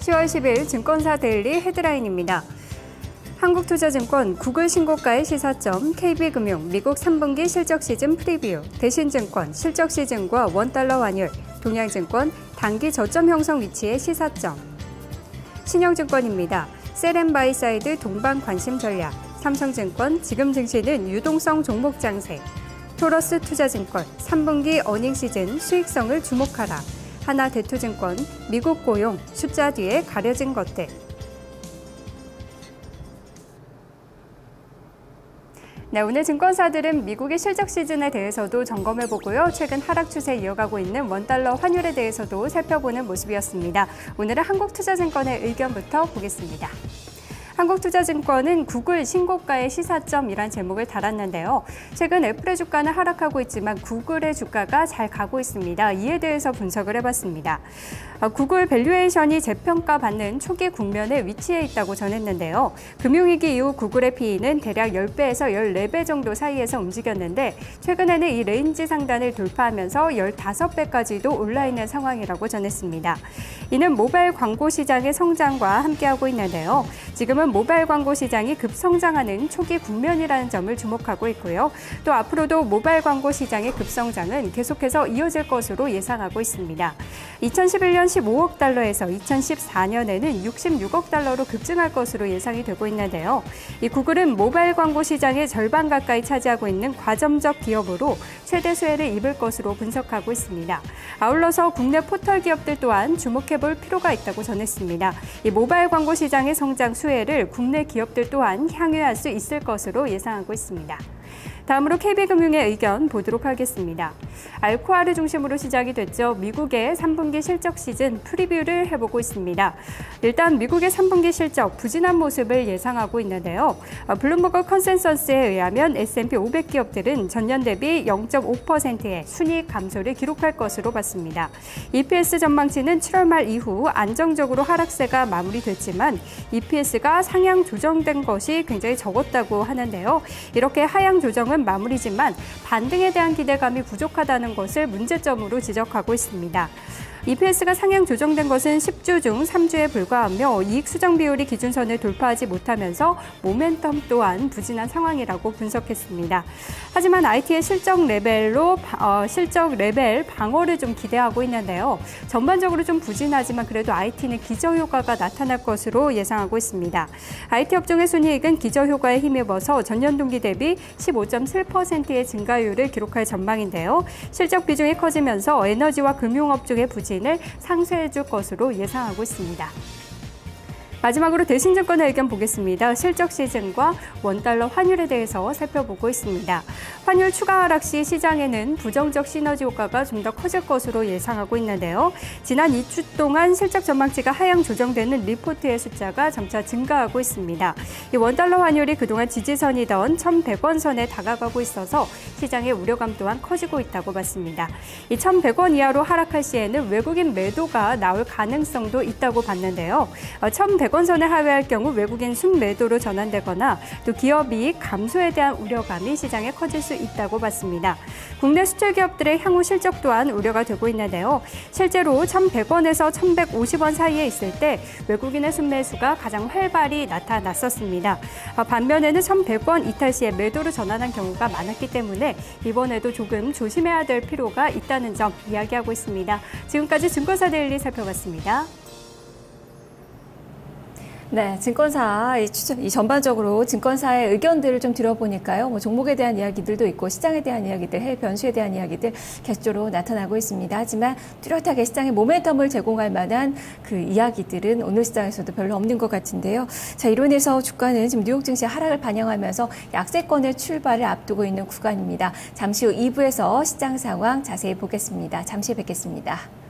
10월 10일 증권사 데일리 헤드라인입니다. 한국투자증권 구글 신고가의 시사점, KB금융 미국 3분기 실적 시즌 프리뷰, 대신증권 실적 시즌과 원달러 환율, 동양증권 단기 저점 형성 위치의 시사점. 신영증권입니다. 셀앤바이사이드 동반 관심 전략, 삼성증권 지금 증시는 유동성 종목 장세, 토러스 투자증권 3분기 어닝 시즌 수익성을 주목하라, 하나대투증권 미국 고용 숫자 뒤에 가려진 것들. 네, 오늘 증권사들은 미국의 실적 시즌에 대해서도 점검해보고요. 최근 하락 추세 이어가고 있는 원달러 환율에 대해서도 살펴보는 모습이었습니다. 오늘은 한국투자증권의 의견부터 보겠습니다. 한국투자증권은 구글 신고가의 시사점이란 제목을 달았는데요. 최근 애플의 주가는 하락하고 있지만 구글의 주가가 잘 가고 있습니다. 이에 대해서 분석을 해봤습니다. 구글 밸류에이션이 재평가받는 초기 국면에 위치해 있다고 전했는데요. 금융위기 이후 구글의 PE는 대략 10배에서 14배 정도 사이에서 움직였는데 최근에는 이 레인지 상단을 돌파하면서 15배까지도 올라 있는 상황이라고 전했습니다. 이는 모바일 광고 시장의 성장과 함께하고 있는데요. 지금은 모바일 광고 시장이 급성장하는 초기 국면이라는 점을 주목하고 있고요. 또 앞으로도 모바일 광고 시장의 급성장은 계속해서 이어질 것으로 예상하고 있습니다. 2011년 15억 달러에서 2014년에는 66억 달러로 급증할 것으로 예상이 되고 있는데요. 이 구글은 모바일 광고 시장의 절반 가까이 차지하고 있는 과점적 기업으로 최대 수혜를 입을 것으로 분석하고 있습니다. 아울러서 국내 포털 기업들 또한 주목해볼 필요가 있다고 전했습니다. 이 모바일 광고 시장의 성장 수혜를 국내 기업들 또한 향유할 수 있을 것으로 예상하고 있습니다. 다음으로 KB금융의 의견 보도록 하겠습니다. 알코아를 중심으로 시작이 됐죠. 미국의 3분기 실적 시즌 프리뷰를 해보고 있습니다. 일단 미국의 3분기 실적 부진한 모습을 예상하고 있는데요. 블룸버그 컨센서스에 의하면 S&P 500 기업들은 전년 대비 0.5%의 순이익 감소를 기록할 것으로 봤습니다. EPS 전망치는 7월 말 이후 안정적으로 하락세가 마무리됐지만 EPS가 상향 조정된 것이 굉장히 적었다고 하는데요. 이렇게 하향 조정은 마무리지만 반등에 대한 기대감이 부족하다는 것을 문제점으로 지적하고 있습니다. EPS가 상향 조정된 것은 10주 중 3주에 불과하며 이익 수정 비율이 기준선을 돌파하지 못하면서 모멘텀 또한 부진한 상황이라고 분석했습니다. 하지만 IT의 실적 레벨 방어를 좀 기대하고 있는데요. 전반적으로 좀 부진하지만 그래도 IT는 기저효과가 나타날 것으로 예상하고 있습니다. IT 업종의 순이익은 기저효과에 힘입어서 전년 동기 대비 15.7%의 증가율을 기록할 전망인데요. 실적 비중이 커지면서 에너지와 금융업종의 부진을 상쇄해 줄 것으로 예상하고 있습니다. 마지막으로 대신증권의 의견 보겠습니다. 실적 시즌과 원달러 환율에 대해서 살펴보고 있습니다. 환율 추가 하락 시 시장에는 부정적 시너지 효과가 좀 더 커질 것으로 예상하고 있는데요. 지난 2주 동안 실적 전망치가 하향 조정되는 리포트의 숫자가 점차 증가하고 있습니다. 이 원달러 환율이 그동안 지지선이던 1,100원 선에 다가가고 있어서 시장의 우려감 또한 커지고 있다고 봤습니다. 이 1,100원 이하로 하락할 시에는 외국인 매도가 나올 가능성도 있다고 봤는데요. 1,100원 선에 하회할 경우 외국인 순매도로 전환되거나 또 기업 이익 감소에 대한 우려감이 시장에 커질 수 있다고 봤습니다. 국내 수출 기업들의 향후 실적 또한 우려가 되고 있는데요. 실제로 1,100원에서 1,150원 사이에 있을 때 외국인의 순매수가 가장 활발히 나타났었습니다. 반면에는 1,100원 이탈 시에 매도로 전환한 경우가 많았기 때문에 이번에도 조금 조심해야 될 필요가 있다는 점 이야기하고 있습니다. 지금까지 증권사 데일리 살펴봤습니다. 네, 증권사 이 전반적으로 증권사의 의견들을 좀 들어보니까요. 뭐 종목에 대한 이야기들도 있고 시장에 대한 이야기들, 해외 변수에 대한 이야기들 계속적으로 나타나고 있습니다. 하지만 뚜렷하게 시장에 모멘텀을 제공할 만한 그 이야기들은 오늘 시장에서도 별로 없는 것 같은데요. 자, 이로 인해서 주가는 지금 뉴욕 증시 하락을 반영하면서 약세권의 출발을 앞두고 있는 구간입니다. 잠시 후 2부에서 시장 상황 자세히 보겠습니다. 잠시 뵙겠습니다.